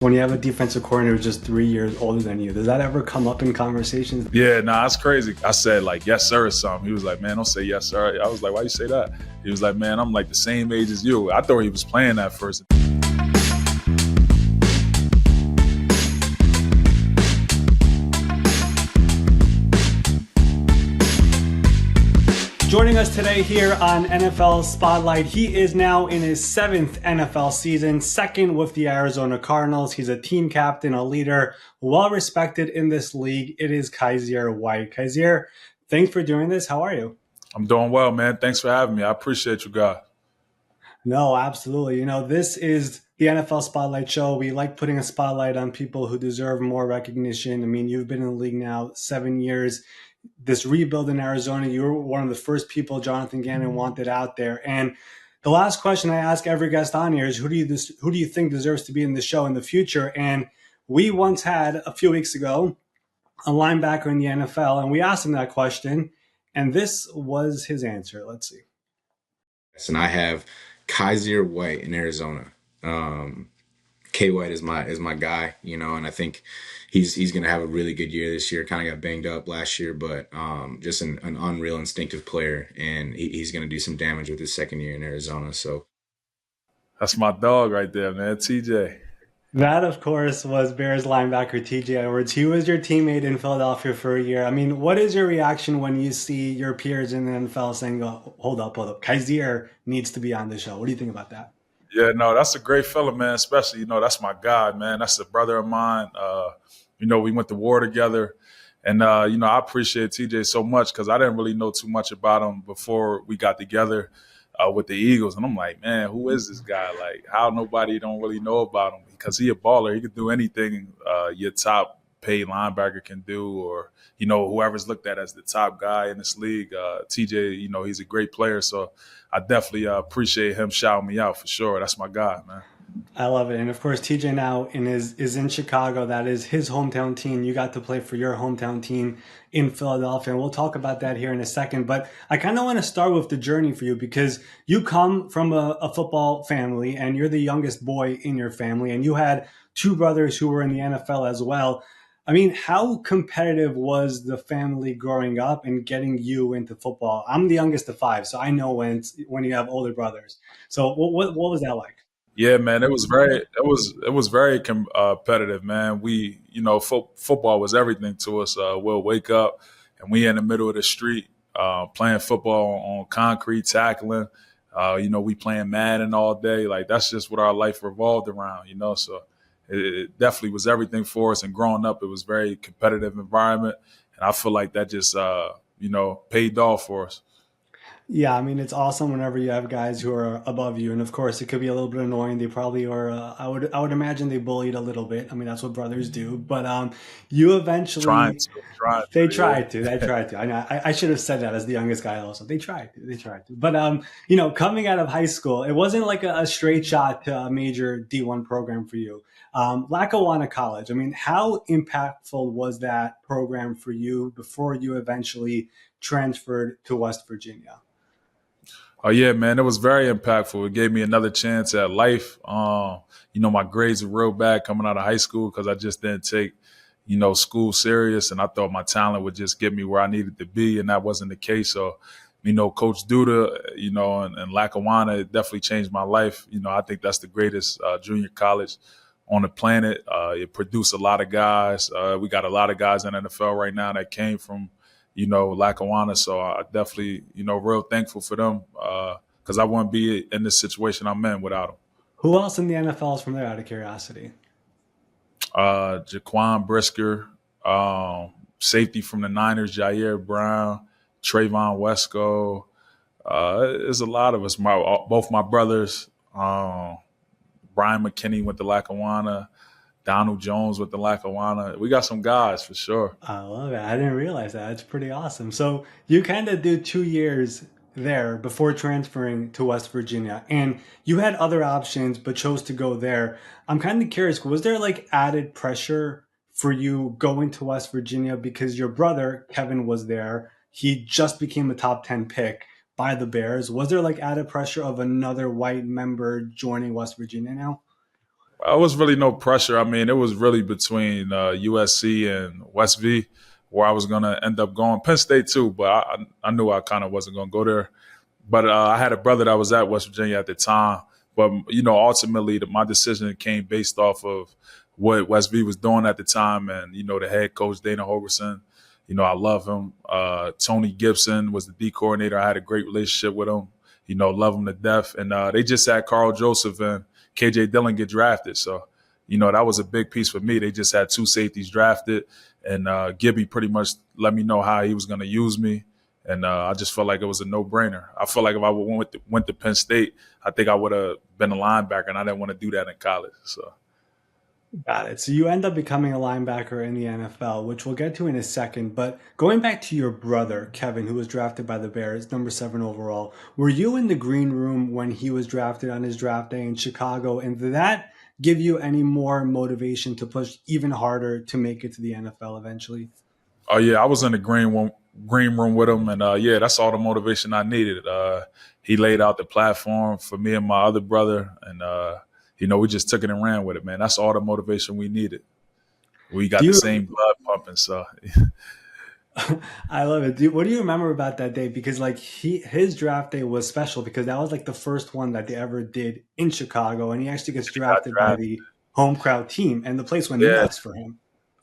When you have a defensive coordinator who's just 3 years older than you, does that ever come up in conversations? Yeah, nah, that's crazy. I said like yes sir or something. He was like, man, don't say yes sir. I was like, why you say that? He was like, man, I'm like the same age as you. I thought he was playing that first. Joining us today here on NFL Spotlight, he is now in his 7th NFL season, second with the Arizona Cardinals. He's a team captain, a leader, well respected in this league. It is Kyzir White. Kyzir, thanks for doing this. How are you? I'm doing well, man. Thanks for having me. I appreciate you guys. No, absolutely. You know, this is the NFL Spotlight show. We like putting a spotlight on people who deserve more recognition. I mean, you've been in the league now 7 years. This rebuild in Arizona, you were one of the first people Jonathan Gannon wanted out there. And the last question I ask every guest on here is, who do you think deserves to be in the show in the future? And we once had, a few weeks ago, a linebacker in the NFL, and we asked him that question, and this was his answer. Let's see. And I have Kyzir White in Arizona. K White is my guy, and I think he's going to have a really good year this year. Kind of got banged up last year, but just an unreal instinctive player, and he's going to do some damage with his second year in Arizona. So that's my dog right there, man, TJ. That, of course, was Bears linebacker TJ Edwards. He was your teammate in Philadelphia for a year. I mean, what is your reaction when you see your peers in the NFL saying, oh, hold up, Kyzir needs to be on the show? What do you think about that? Yeah, no, that's a great fella, man. Especially, that's my guy, man. That's a brother of mine. We went to war together. And, I appreciate TJ so much because I didn't really know too much about him before we got together with the Eagles. And I'm like, man, who is this guy? Like, how nobody don't really know about him? Because he a baller. He could do anything your top paid linebacker can do, or, whoever's looked at as the top guy in this league. TJ, he's a great player. So I definitely appreciate him shouting me out for sure. That's my guy, man. I love it. And of course, TJ now is in Chicago. That is his hometown team. You got to play for your hometown team in Philadelphia. And we'll talk about that here in a second. But I kind of want to start with the journey for you, because you come from a football family and you're the youngest boy in your family. And you had two brothers who were in the NFL as well. I mean, how competitive was the family growing up and getting you into football? I'm the youngest of 5, so I know when you have older brothers. So what was that like? Yeah, man, it was very competitive, man. We, football was everything to us. We'll wake up and we in the middle of the street playing football on concrete, tackling. We playing Madden all day. Like, that's just what our life revolved around, So it definitely was everything for us. And growing up, it was very competitive environment, and I feel like that just paid off for us. Yeah, I mean, it's awesome whenever you have guys who are above you, and of course, it could be a little bit annoying. They probably are. I would imagine they bullied a little bit. I mean, that's what brothers do. But you eventually they tried to. They tried to. I know. I should have said that as the youngest guy. Also, they tried to. They tried to. But coming out of high school, it wasn't like a straight shot to a major D1 program for you. Lackawanna College. I mean, how impactful was that program for you before you eventually transferred to West Virginia? Oh, yeah, man, it was very impactful. It gave me another chance at life. My grades were real bad coming out of high school because I just didn't take, school serious. And I thought my talent would just get me where I needed to be. And that wasn't the case. So, Coach Duda, and Lackawanna, it definitely changed my life. I think that's the greatest junior college on the planet. It produced a lot of guys. We got a lot of guys in the NFL right now that came from Lackawanna. So I definitely, real thankful for them because I wouldn't be in this situation I'm in without them. Who else in the NFL is from there, out of curiosity? Jaquan Brisker, safety from the Niners, Jair Brown, Trayvon Wesco. There's a lot of us. Both my brothers, Brian McKinney went to Lackawanna. Donald Jones with the Lackawanna. We got some guys for sure. I love it. I didn't realize that. It's pretty awesome. So you kind of do 2 years there before transferring to West Virginia, and you had other options but chose to go there. I'm kind of curious, was there like added pressure for you going to West Virginia because your brother Kevin was there? He just became a top 10 pick by the Bears. Was there like added pressure of another white member joining West Virginia now? It was really no pressure. I mean, it was really between USC and West V where I was going to end up going. Penn State too, but I knew I kind of wasn't going to go there. But I had a brother that was at West Virginia at the time. But, ultimately my decision came based off of what West V was doing at the time. And, the head coach, Dana Holgerson, I love him. Tony Gibson was the D coordinator. I had a great relationship with him, love him to death. And they just had Carl Joseph and KJ Dillon get drafted. So, that was a big piece for me. They just had 2 safeties drafted. And Gibby pretty much let me know how he was going to use me. And I just felt like it was a no-brainer. I felt like if I went to Penn State, I think I would have been a linebacker, and I didn't want to do that in college. So, got it. So you end up becoming a linebacker in the NFL, which we'll get to in a second. But going back to your brother, Kevin, who was drafted by the Bears, number 7 overall, were you in the green room when he was drafted on his draft day in Chicago? And did that give you any more motivation to push even harder to make it to the NFL eventually? Oh, yeah, I was in the green room with him, and that's all the motivation I needed. He laid out the platform for me and my other brother, and we just took it and ran with it, man. That's all the motivation we needed. We got the same blood pumping, so. I love it. What do you remember about that day? Because his draft day was special because that was the first one that they ever did in Chicago, and he actually gets drafted by the home crowd team, and the place went nuts for him.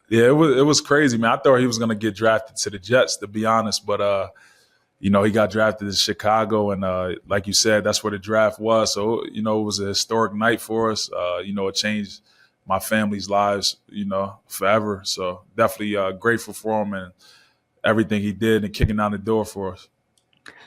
Yeah, it was crazy, man. I thought he was going to get drafted to the Jets, to be honest. But, he got drafted to Chicago. And like you said, that's where the draft was. So, it was a historic night for us. It changed my family's lives, forever. So definitely grateful for him and everything he did and kicking down the door for us.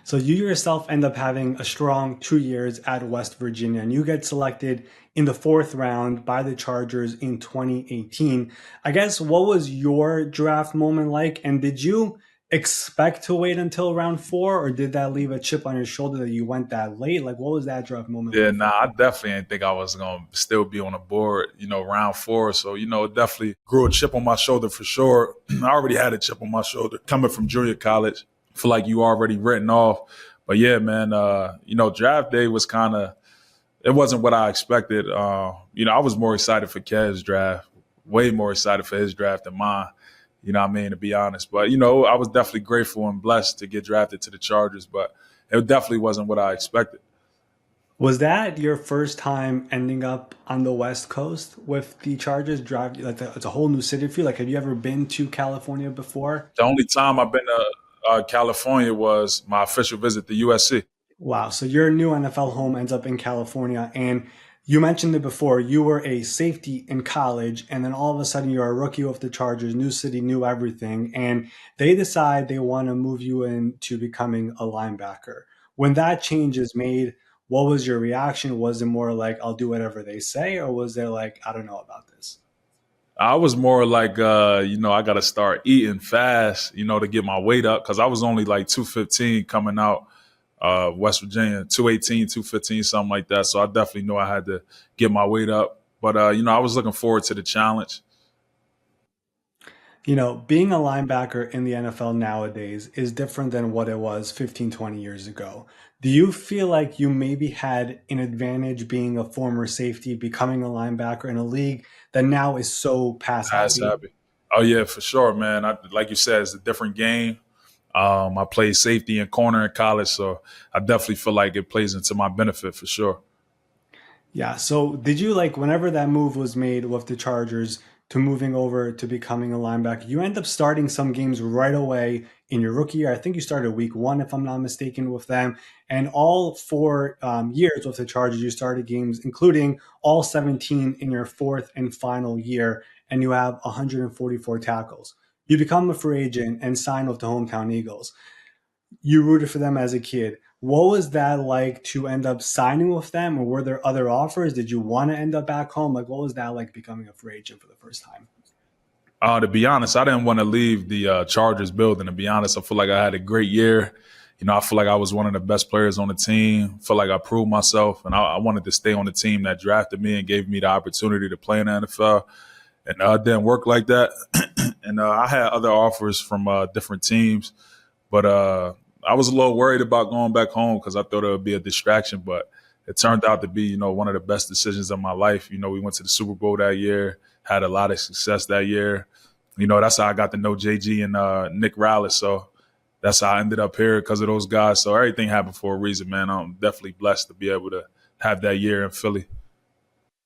So you yourself end up having a strong 2 years at West Virginia, and you get selected in the 4th round by the Chargers in 2018. I guess, what was your draft moment like? And did you expect to wait until round 4, or did that leave a chip on your shoulder that you went that late? What was that draft moment like? Yeah, I definitely didn't think I was going to still be on the board, round 4. So, it definitely grew a chip on my shoulder for sure. I already had a chip on my shoulder coming from junior college. Feel like you already written off. But yeah, man, draft day was it wasn't what I expected. I was more excited for Kez's draft, way more excited for his draft than mine, to be honest. But, I was definitely grateful and blessed to get drafted to the Chargers, but it definitely wasn't what I expected. Was that your first time ending up on the West Coast with the Chargers? It's a whole new city for you. Have you ever been to California before? The only time I've been to California was my official visit to USC. Wow. So your new NFL home ends up in California. And you mentioned it before, you were a safety in college, and then all of a sudden you're a rookie with the Chargers, new city, new everything. And they decide they want to move you into becoming a linebacker. When that change is made, what was your reaction? Was it more I'll do whatever they say? Or was there I don't know about this? I was more I got to start eating fast, to get my weight up, because I was only 215 coming out West Virginia, 218, 215, something like that. So I definitely knew I had to get my weight up. But, I was looking forward to the challenge. Being a linebacker in the NFL nowadays is different than what it was 15, 20 years ago. Do you feel like you maybe had an advantage being a former safety, becoming a linebacker in a league that now is so pass happy? Oh, yeah, for sure, man. Like you said, it's a different game. I played safety and corner in college, so I definitely feel like it plays into my benefit for sure. Yeah. So did you whenever that move was made with the Chargers to moving over to becoming a linebacker, you end up starting some games right away in your rookie year? I think you started week 1, if I'm not mistaken, with them. And all 4 years with the Chargers, you started games, including all 17 in your 4th and final year, and you have 144 tackles. You become a free agent and sign with the hometown Eagles. You rooted for them as a kid. What was that like to end up signing with them, or were there other offers? Did you want to end up back home? What was that like becoming a free agent for the first time? To be honest, I didn't want to leave the Chargers building. To be honest, I feel like I had a great year. I feel like I was one of the best players on the team. I feel like I proved myself, and I wanted to stay on the team that drafted me and gave me the opportunity to play in the NFL. And it didn't work like that. And I had other offers from different teams, but I was a little worried about going back home because I thought it would be a distraction, but it turned out to be, one of the best decisions of my life. We went to the Super Bowl that year, had a lot of success that year. That's how I got to know JG and Nick Rallis. So that's how I ended up here because of those guys. So everything happened for a reason, man. I'm definitely blessed to be able to have that year in Philly.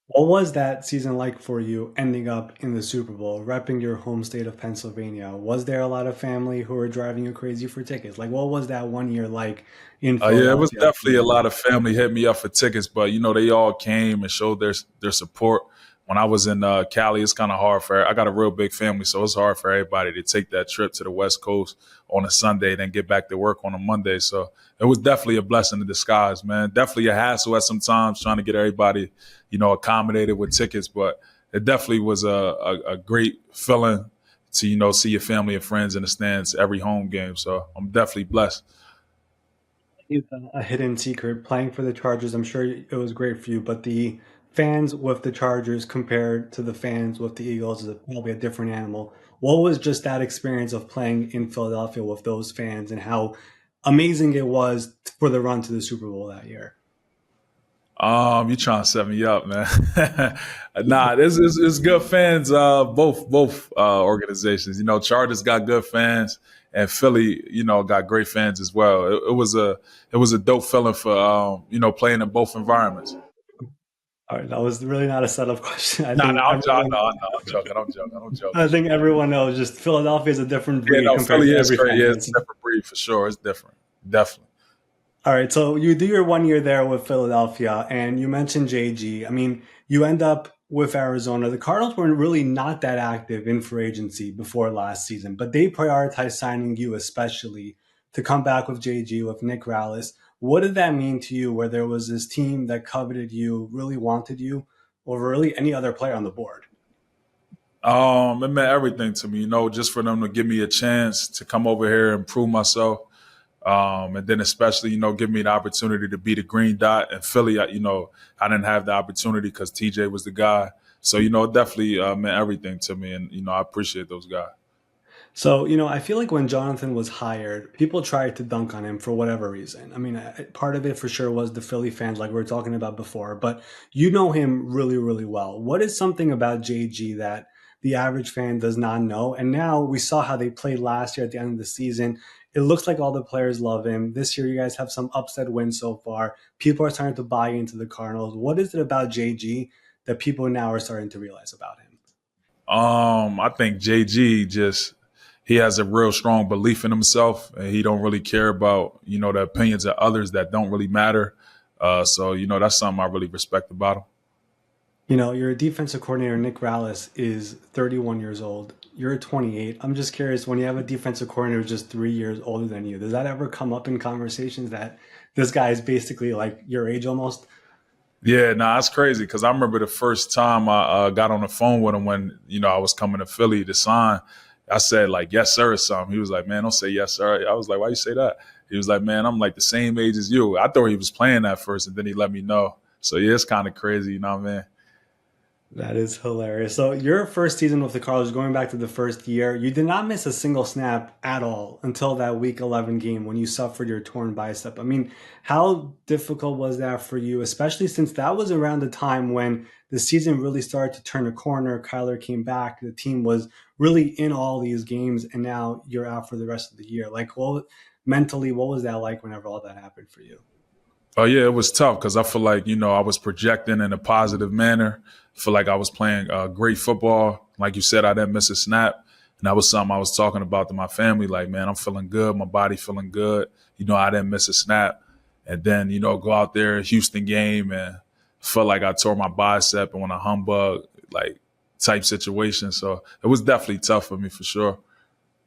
What was that season like for you ending up in the Super Bowl, repping your home state of Pennsylvania? Was there a lot of family who were driving you crazy for tickets? Like, what was that 1 year like in Yeah, it was Philadelphia? definitely a lot of family hit me up for tickets, but they all came and showed their support. When I was in Cali, it's kind of hard I got a real big family, so it's hard for everybody to take that trip to the West Coast on a Sunday, then get back to work on a Monday. So it was definitely a blessing in disguise, man. Definitely a hassle at some times trying to get everybody, accommodated with tickets, but it definitely was a great feeling to, see your family and friends in the stands every home game. So I'm definitely blessed. A hidden secret playing for the Chargers. I'm sure it was great for you, but the fans with the Chargers compared to the fans with the Eagles is probably a different animal. What was just that experience of playing in Philadelphia with those fans and how amazing it was for the run to the Super Bowl that year? You trying to set me up, man? Nah, it's good fans. Both organizations. Chargers got good fans, and Philly, got great fans as well. It was a dope feeling for playing in both environments. All right, that was really not a setup question. No, I'm joking. No, I'm joking. I think everyone knows just Philadelphia is a different breed compared Philly to is every great. fan Yeah, base. it's a different breed for sure. It's different, definitely. All right, so you do your 1 year there with Philadelphia, and you mentioned JG. I mean, you end up with Arizona. The Cardinals were really not that active in free agency before last season, but they prioritized signing you especially to come back with JG, with Nick Rallis. What did that mean to you where there was this team that coveted you, really wanted you, over really any other player on the board? It meant everything to me, just for them to give me a chance to come over here and prove myself. And then especially, give me the opportunity to be the green dot in Philly. I didn't have the opportunity because TJ was the guy. So, it definitely meant everything to me. And, I appreciate those guys. So, I feel like when Jonathan was hired, people tried to dunk on him for whatever reason. I mean, part of it for sure was the Philly fans, like we were talking about before, but you know him really, really well. What is something about JG that the average fan does not know? And now we saw how they played last year at the end of the season. It looks like all the players love him. This year, you guys have some upset wins so far. People are starting to buy into the Cardinals. What is it about JG that people now are starting to realize about him? I think JG he has a real strong belief in himself, and he don't really care about, the opinions of others that don't really matter. So, that's something I really respect about him. Your defensive coordinator, Nick Rallis, is 31 years old. You're 28. I'm just curious, when you have a defensive coordinator who's just 3 years older than you, does that ever come up in conversations that this guy is basically like your age almost? Yeah, that's crazy because I remember the first time I got on the phone with him when, I was coming to Philly to sign. I said, like, yes, sir, or something. He was like, man, don't say yes, sir. I was like, why you say that? He was like, man, I'm like the same age as you. I thought he was playing at first, and then he let me know. So, yeah, it's kind of crazy, what I mean? That is hilarious. So your first season with the Cardinals, going back to the first year, you did not miss a single snap at all until that Week 11 game when you suffered your torn bicep. I mean, how difficult was that for you, especially since that was around the time when the season really started to turn a corner. Kyler came back. The team was really in all these games, and now you're out for the rest of the year. Like, mentally, what was that like whenever all that happened for you? Oh, yeah, it was tough because I feel like, I was projecting in a positive manner. I feel like I was playing great football. Like you said, I didn't miss a snap. And that was something I was talking about to my family. Like, man, I'm feeling good. My body feeling good. I didn't miss a snap. And then, go out there, Houston game, and felt like I tore my bicep and won a humbug, like, type situation. So it was definitely tough for me for sure.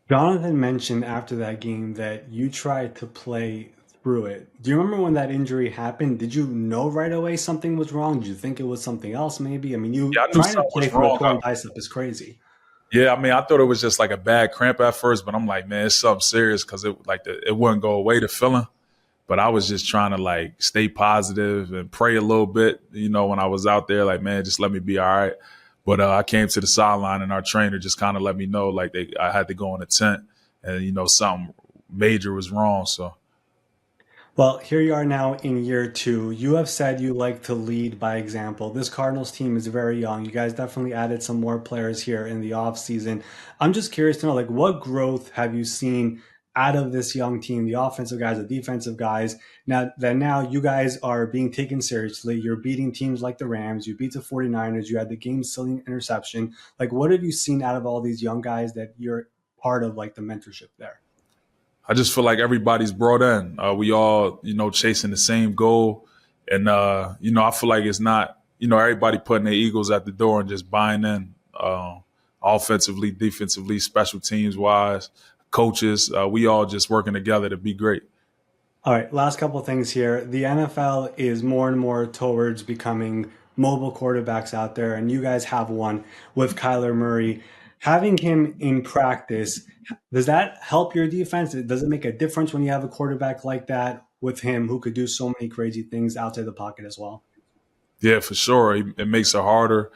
Jonathan mentioned after that game that you tried to play through it. Do you remember when that injury happened? Did you know right away something was wrong? Did you think it was something else maybe? I mean, Yeah, I knew trying to something play was for a wrong. torn bicep is crazy. Yeah, I mean, I thought it was just like a bad cramp at first, but I'm like, man, it's something serious because it wouldn't go away, the feeling. But I was just trying to like stay positive and pray a little bit, when I was out there, like, man, just let me be all right. But I came to the sideline and our trainer just kind of let me know like I had to go in a tent and, something major was wrong. So. Well, here you are now in year two. You have said you like to lead by example. This Cardinals team is very young. You guys definitely added some more players here in the offseason. I'm just curious to know, like, what growth have you seen out of this young team, the offensive guys, the defensive guys? Now you guys are being taken seriously. You're beating teams like the Rams. You beat the 49ers. You had the game-sealing interception. Like, what have you seen out of all these young guys that you're part of, like, the mentorship there? I just feel like everybody's brought in. We all, chasing the same goal. And, I feel like it's not, everybody putting their egos at the door and just buying in offensively, defensively, special teams wise, coaches. We all just working together to be great. All right, last couple of things here. The NFL is more and more towards becoming mobile quarterbacks out there, and you guys have one with Kyler Murray. Having him in practice, does that help your defense? Does it make a difference when you have a quarterback like that with him who could do so many crazy things outside the pocket as well? Yeah, for sure. It makes it harder.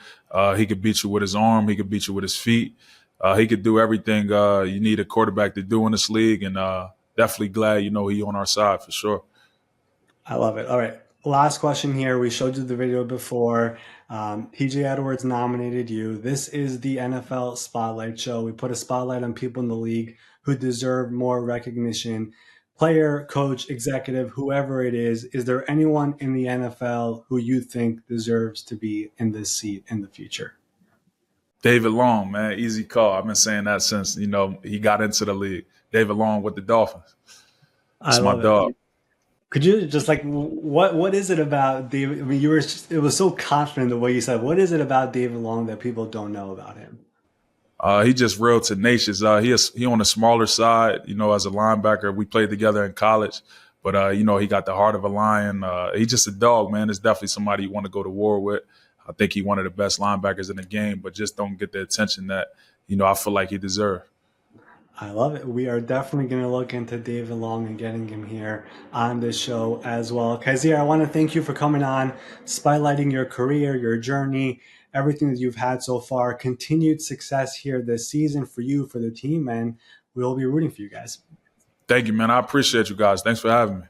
He could beat you with his arm. He could beat you with his feet. He could do everything you need a quarterback to do in this league. And definitely glad, he on our side for sure. I love it. All right. Last question here. We showed you the video before. PJ Edwards nominated you. This is the NFL Spotlight Show. We put a spotlight on people in the league who deserve more recognition. Player, coach, executive, whoever it is there anyone in the NFL who you think deserves to be in this seat in the future? David Long, man, easy call. I've been saying that since, he got into the league. David Long with the Dolphins. I It's my love it. dog. Could you just like what is it about David? I mean, it was so confident the way you said. What is it about David Long that people don't know about him? He just real tenacious. He on the smaller side, as a linebacker. We played together in college, but he got the heart of a lion. He's just a dog, man. It's definitely somebody you want to go to war with. I think he's one of the best linebackers in the game, but just don't get the attention that I feel like he deserves. I love it. We are definitely going to look into David Long and getting him here on this show as well. Kyzir, I want to thank you for coming on, spotlighting your career, your journey, everything that you've had so far. Continued success here this season for you, for the team, and we'll be rooting for you guys. Thank you, man. I appreciate you guys. Thanks for having me.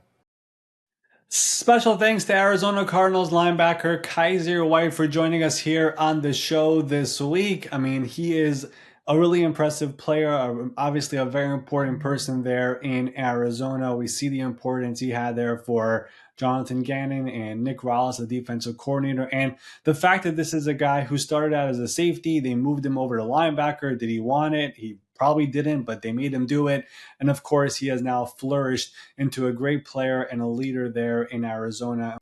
Special thanks to Arizona Cardinals linebacker Kyzir White for joining us here on the show this week. I mean, he is a really impressive player, obviously a very important person there in Arizona. We see the importance he had there for Jonathan Gannon and Nick Rallis, the defensive coordinator. And the fact that this is a guy who started out as a safety, they moved him over to linebacker. Did he want it? He probably didn't, but they made him do it. And of course, he has now flourished into a great player and a leader there in Arizona.